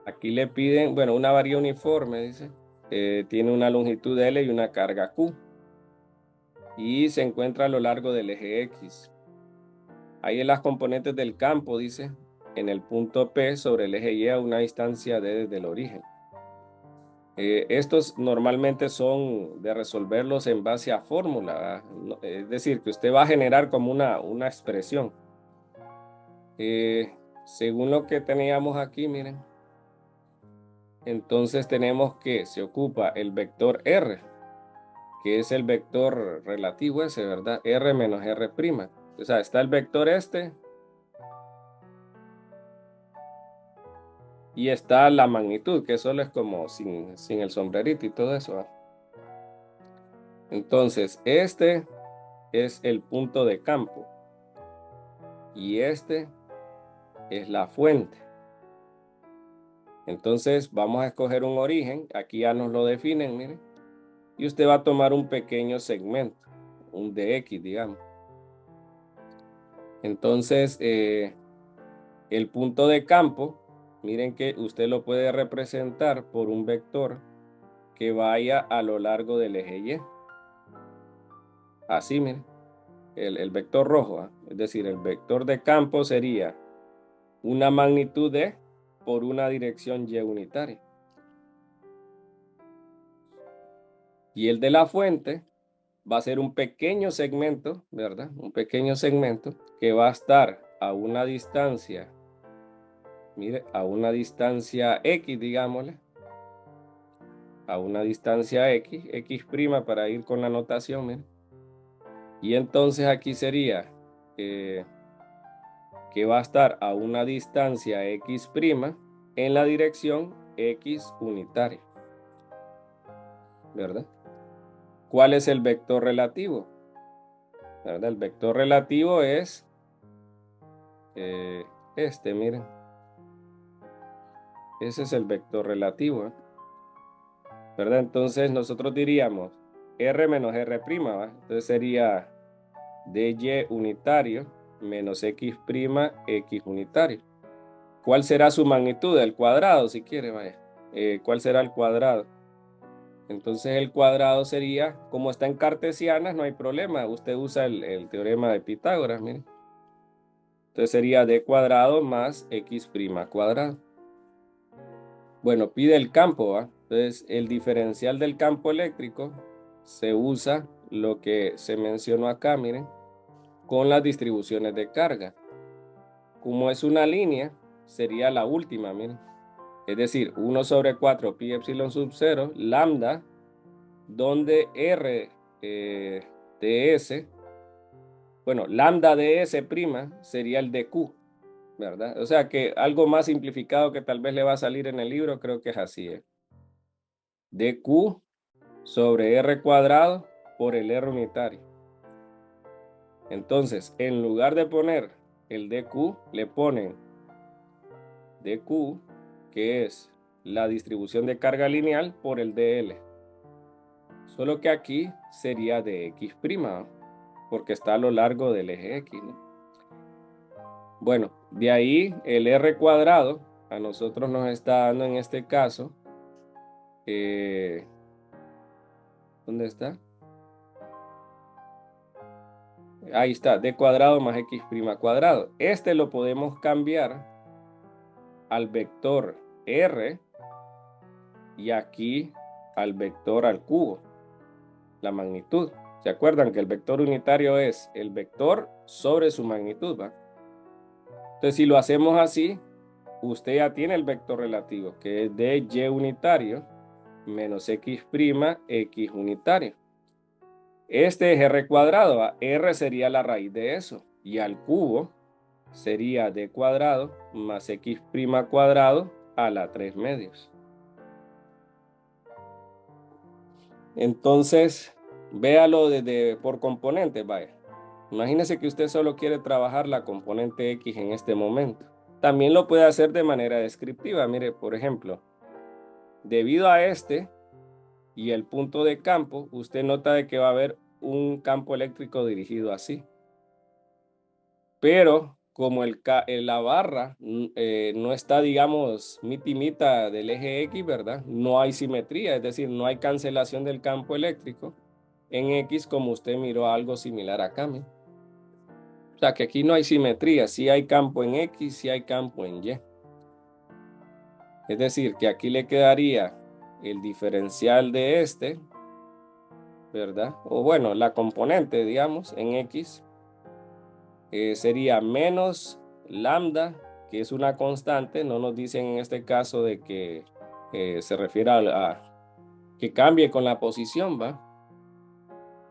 Aquí le piden, bueno, una varilla uniforme, dice, tiene una longitud L y una carga Q. Y se encuentra a lo largo del eje X. Ahí en las componentes del campo, dice, en el punto P sobre el eje Y a una distancia D desde el origen. Estos normalmente son de resolverlos en base a fórmula, es decir, que usted va a generar como una expresión. Según lo que teníamos aquí, miren, entonces tenemos que se ocupa el vector R, que es el vector relativo ese, ¿verdad? R menos R'. O sea, está el vector este y está la magnitud, que solo es como sin el sombrerito y todo eso, ¿verdad? Entonces, este es el punto de campo y este es la fuente. Entonces, vamos a escoger un origen. Aquí ya nos lo definen, miren. Y usted va a tomar un pequeño segmento, un dx, digamos. Entonces, el punto de campo, miren que usted lo puede representar por un vector que vaya a lo largo del eje Y. Así, miren, el vector rojo, ¿eh? Es decir, el vector de campo sería una magnitud D por una dirección Y unitaria. Y el de la fuente va a ser un pequeño segmento, ¿verdad? Un pequeño segmento que va a estar a una distancia, mire, a una distancia X, digámosle, a una distancia X, X' para ir con la notación, mire. Y entonces aquí sería que va a estar a una distancia X' en la dirección X unitaria, ¿verdad? ¿Cuál es el vector relativo? ¿Verdad? El vector relativo es miren. Ese es el vector relativo, ¿eh? ¿Verdad? Entonces nosotros diríamos R menos R', ¿va? Entonces sería dy unitario menos x', x unitario. ¿Cuál será su magnitud? El cuadrado, si quiere, vaya. ¿Cuál será el cuadrado? Entonces el cuadrado sería, como está en cartesianas, no hay problema. Usted usa el teorema de Pitágoras, miren. Entonces sería d cuadrado más x' cuadrado. Bueno, pide el campo, ¿va? Entonces el diferencial del campo eléctrico se usa lo que se mencionó acá, miren, con las distribuciones de carga. Como es una línea, sería la última, miren. Es decir, 1 sobre 4 pi epsilon sub 0, lambda, donde R ds, bueno, lambda ds' sería el dq, ¿verdad? O sea que algo más simplificado que tal vez le va a salir en el libro, creo que es así, ¿eh? dq sobre r cuadrado por el r unitario. Entonces, en lugar de poner el dq, le ponen dq, que es la distribución de carga lineal, por el dl. Solo que aquí sería dx', porque está a lo largo del eje X, ¿no? Bueno, de ahí el r cuadrado a nosotros nos está dando en este caso, ¿dónde está? Ahí está, d cuadrado más x' cuadrado. Este lo podemos cambiar al vector r y aquí al vector al cubo, la magnitud. ¿Se acuerdan que el vector unitario es el vector sobre su magnitud, ¿va? Entonces, si lo hacemos así, usted ya tiene el vector relativo, que es de y unitario menos x', x unitario. Este es r cuadrado, ¿va? R sería la raíz de eso, y al cubo sería d cuadrado más x' cuadrado a la 3 medios. Entonces, véalo por componentes, vaya. Imagínese que usted solo quiere trabajar la componente X en este momento. También lo puede hacer de manera descriptiva. Mire, por ejemplo, debido a este, y el punto de campo, usted nota de que va a haber un campo eléctrico dirigido así. Pero como la barra no está, digamos, mitimita del eje X, ¿verdad? No hay simetría, es decir, no hay cancelación del campo eléctrico en X como usted miró algo similar acá. ¿Me? O sea, que aquí no hay simetría, sí hay campo en X, sí hay campo en Y. Es decir, que aquí le quedaría el diferencial de este, ¿verdad? O bueno, la componente, digamos, en X sería menos lambda, que es una constante. No nos dicen en este caso de que se refiere a que cambie con la posición, ¿va?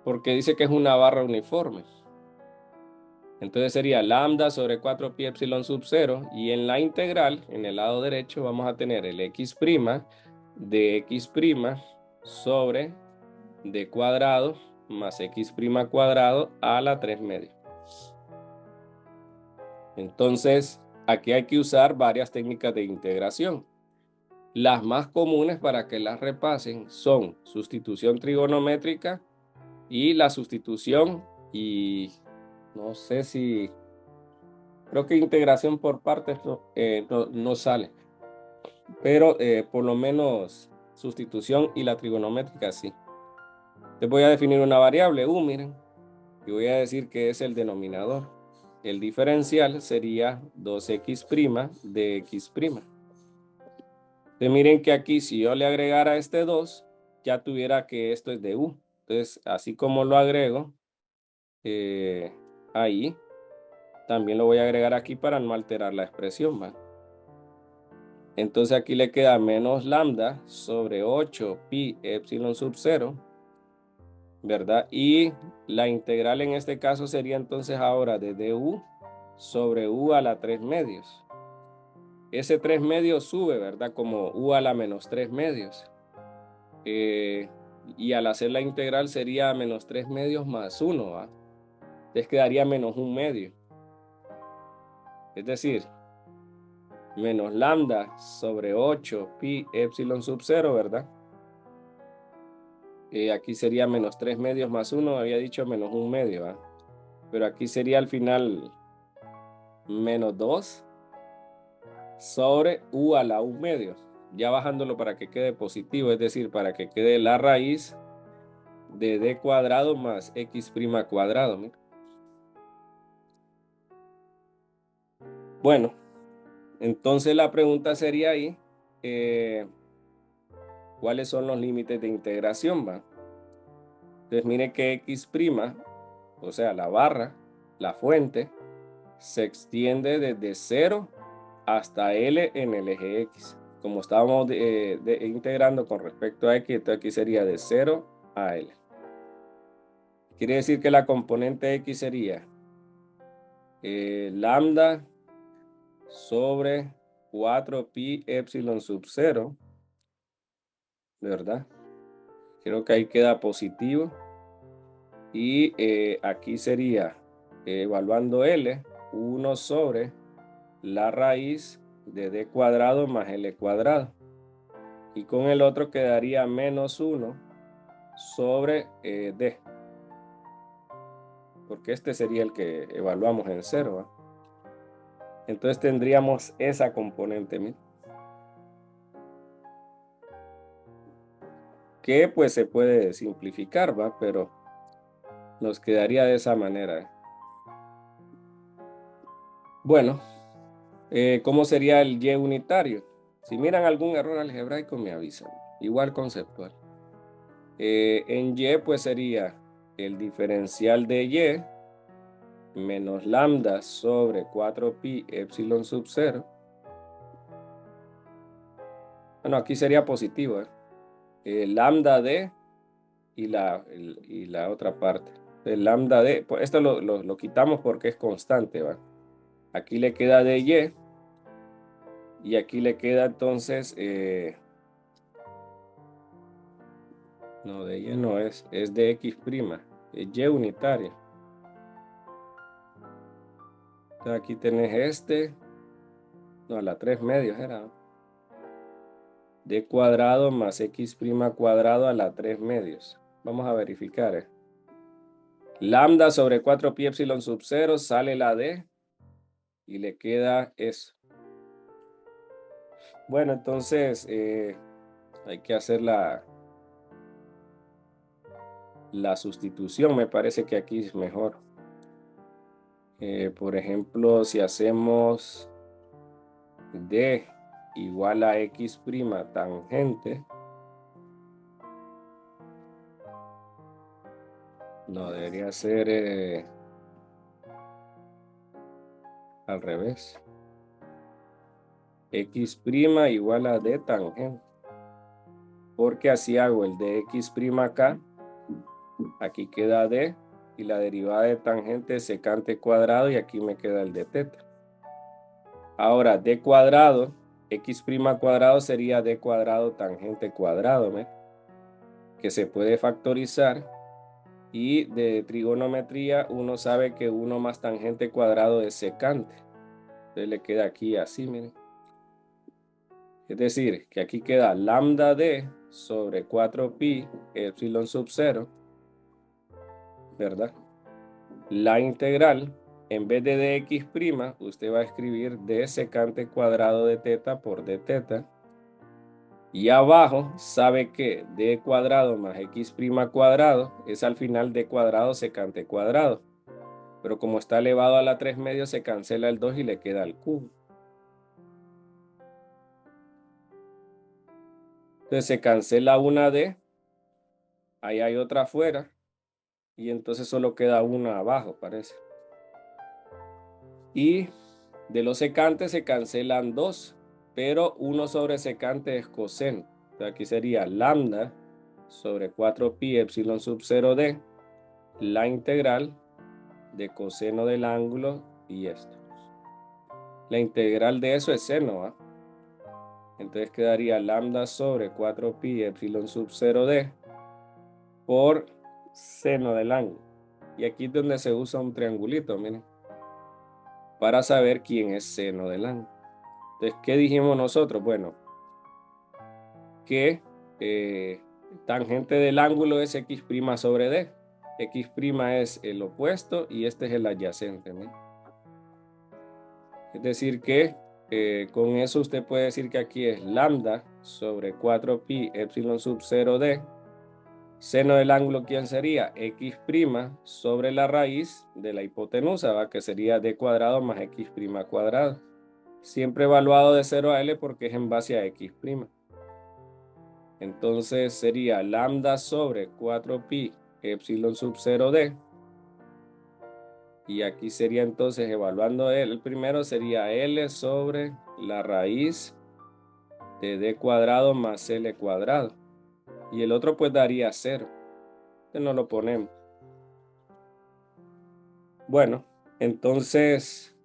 Porque dice que es una barra uniforme. Entonces sería lambda sobre 4pi epsilon sub 0, y en la integral, en el lado derecho, vamos a tener el x' de x' sobre d cuadrado más x' cuadrado a la 3 medios. Entonces, aquí hay que usar varias técnicas de integración. Las más comunes para que las repasen son sustitución trigonométrica y la sustitución, y no sé si, creo que integración por partes no sale, pero por lo menos sustitución y la trigonométrica sí. Les voy a definir una variable u, miren, y voy a decir que es el denominador. El diferencial sería 2x' de x'. Entonces miren que aquí si yo le agregara este 2, ya tuviera que esto es de u. Entonces así como lo agrego ahí, también lo voy a agregar aquí para no alterar la expresión, ¿va? Entonces aquí le queda menos lambda sobre 8 pi epsilon sub 0, ¿verdad? Y la integral en este caso sería entonces ahora de du sobre u a la 3 medios. Ese 3 medios sube, ¿verdad? Como u a la menos 3 medios. Y al hacer la integral sería menos 3 medios más 1, ¿va? Entonces quedaría menos 1 medio. Es decir, menos lambda sobre 8 pi epsilon sub 0, ¿verdad? Aquí sería menos 3 medios más 1, había dicho menos 1 medio, ¿va? Pero aquí sería al final menos 2 sobre u a la 1 medio, ya bajándolo para que quede positivo, es decir, para que quede la raíz de d cuadrado más x' cuadrado. Mira. Bueno, entonces la pregunta sería ahí, ¿cuáles son los límites de integración? ¿Va? Entonces mire que x', o sea, la barra, la fuente, se extiende desde 0 hasta L en el eje X. Como estábamos integrando con respecto a X, entonces aquí sería de 0 a L. Quiere decir que la componente X sería lambda sobre 4pi epsilon sub 0, ¿verdad? Creo que ahí queda positivo. Y aquí sería, evaluando L, 1 sobre la raíz de d cuadrado más L cuadrado. Y con el otro quedaría menos 1 sobre d. Porque este sería el que evaluamos en 0. ¿Va? Entonces tendríamos esa componente, ¿sí? Que pues se puede simplificar, ¿va? Pero nos quedaría de esa manera. Bueno, ¿cómo sería el y unitario? Si miran algún error algebraico me avisan. Igual conceptual. En y pues sería el diferencial de y menos lambda sobre 4pi epsilon sub 0. Bueno, aquí sería positivo, lambda d y la otra parte. El lambda d, pues esto lo quitamos porque es constante, ¿va? Aquí le queda dy y aquí le queda entonces, no, dy no es de x', es y unitaria. Entonces aquí tenés no, la 3 medios era. D cuadrado más X' cuadrado a la 3 medios. Vamos a verificar. Lambda sobre 4pi epsilon sub 0 sale la D y le queda eso. Bueno, entonces hay que hacer la sustitución. Me parece que aquí es mejor. Por ejemplo, si hacemos D igual a X' tangente. No, debería ser al revés. X' igual a D tangente. Porque así hago el de X' acá. Aquí queda D. Y la derivada de tangente es secante cuadrado. Y aquí me queda el de teta. Ahora, D cuadrado. X' cuadrado sería D cuadrado tangente cuadrado. ¿Ve? Que se puede factorizar. Y de trigonometría uno sabe que 1 más tangente cuadrado es secante. Entonces le queda aquí así, miren. Es decir, que aquí queda lambda D sobre 4pi epsilon sub 0, ¿verdad? La integral, en vez de dx', usted va a escribir d secante cuadrado de teta por d teta. Y abajo sabe que d cuadrado más x' cuadrado es al final d cuadrado secante cuadrado. Pero como está elevado a la 3 medios, se cancela el 2 y le queda el cubo. Entonces se cancela una D, ahí hay otra afuera, y entonces solo queda una abajo, parece. Y de los secantes se cancelan 2, pero 1 sobre secante es coseno. Entonces aquí sería lambda sobre 4pi epsilon sub 0D, la integral de coseno del ángulo y esto. La integral de eso es seno, ¿eh? Entonces quedaría lambda sobre 4pi epsilon sub 0D por seno del ángulo. Y aquí es donde se usa un triangulito, miren, para saber quién es seno del ángulo. Entonces, ¿qué dijimos nosotros? Bueno, que tangente del ángulo es x' sobre d. X' es el opuesto y este es el adyacente, ¿no? Es decir que con eso usted puede decir que aquí es lambda sobre 4pi epsilon sub 0d. Seno del ángulo, ¿quién sería? X' sobre la raíz de la hipotenusa, ¿va? Que sería d cuadrado más x' cuadrado. Siempre evaluado de 0 a L porque es en base a X'. Entonces sería lambda sobre 4pi epsilon sub 0D. Y aquí sería entonces, evaluando el primero, sería L sobre la raíz de D cuadrado más L cuadrado. Y el otro pues daría 0. Entonces no lo ponemos. Bueno, entonces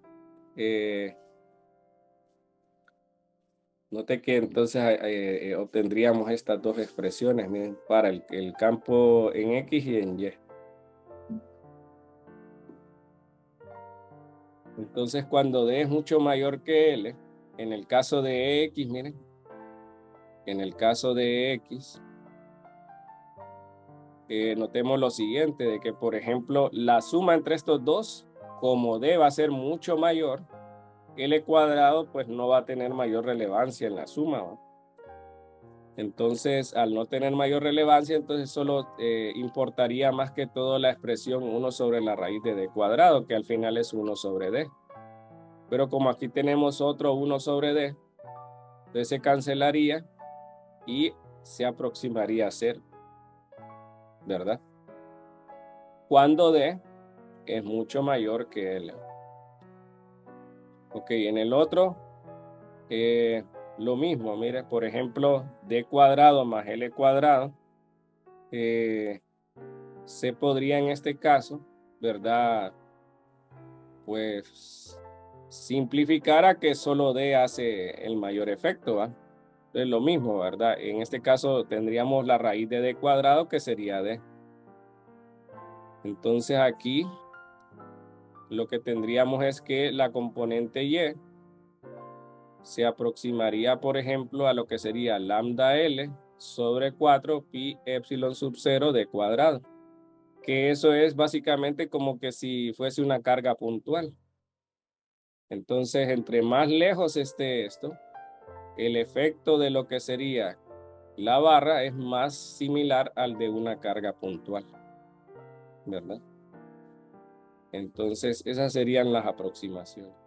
note que entonces obtendríamos estas dos expresiones, miren, para el campo en X y en Y. Entonces cuando D es mucho mayor que L, en el caso de X, miren, en el caso de X, notemos lo siguiente, de que por ejemplo la suma entre estos dos, como D va a ser mucho mayor, L cuadrado pues no va a tener mayor relevancia en la suma, ¿va? Entonces, al no tener mayor relevancia, entonces solo importaría más que todo la expresión 1 sobre la raíz de D cuadrado, que al final es 1 sobre D. Pero como aquí tenemos otro 1 sobre D, entonces se cancelaría y se aproximaría a 0, ¿verdad? Cuando D es mucho mayor que L. Ok, en el otro, lo mismo, mire, por ejemplo, D cuadrado más L cuadrado, se podría en este caso, ¿verdad? Pues simplificar a que solo D hace el mayor efecto, ¿va? Es lo mismo, ¿verdad? En este caso tendríamos la raíz de D cuadrado que sería D. Entonces aquí lo que tendríamos es que la componente Y se aproximaría, por ejemplo, a lo que sería lambda L sobre 4 pi epsilon sub 0 d cuadrado, que eso es básicamente como que si fuese una carga puntual. Entonces, entre más lejos esté esto, el efecto de lo que sería la barra es más similar al de una carga puntual, ¿verdad? Entonces, esas serían las aproximaciones.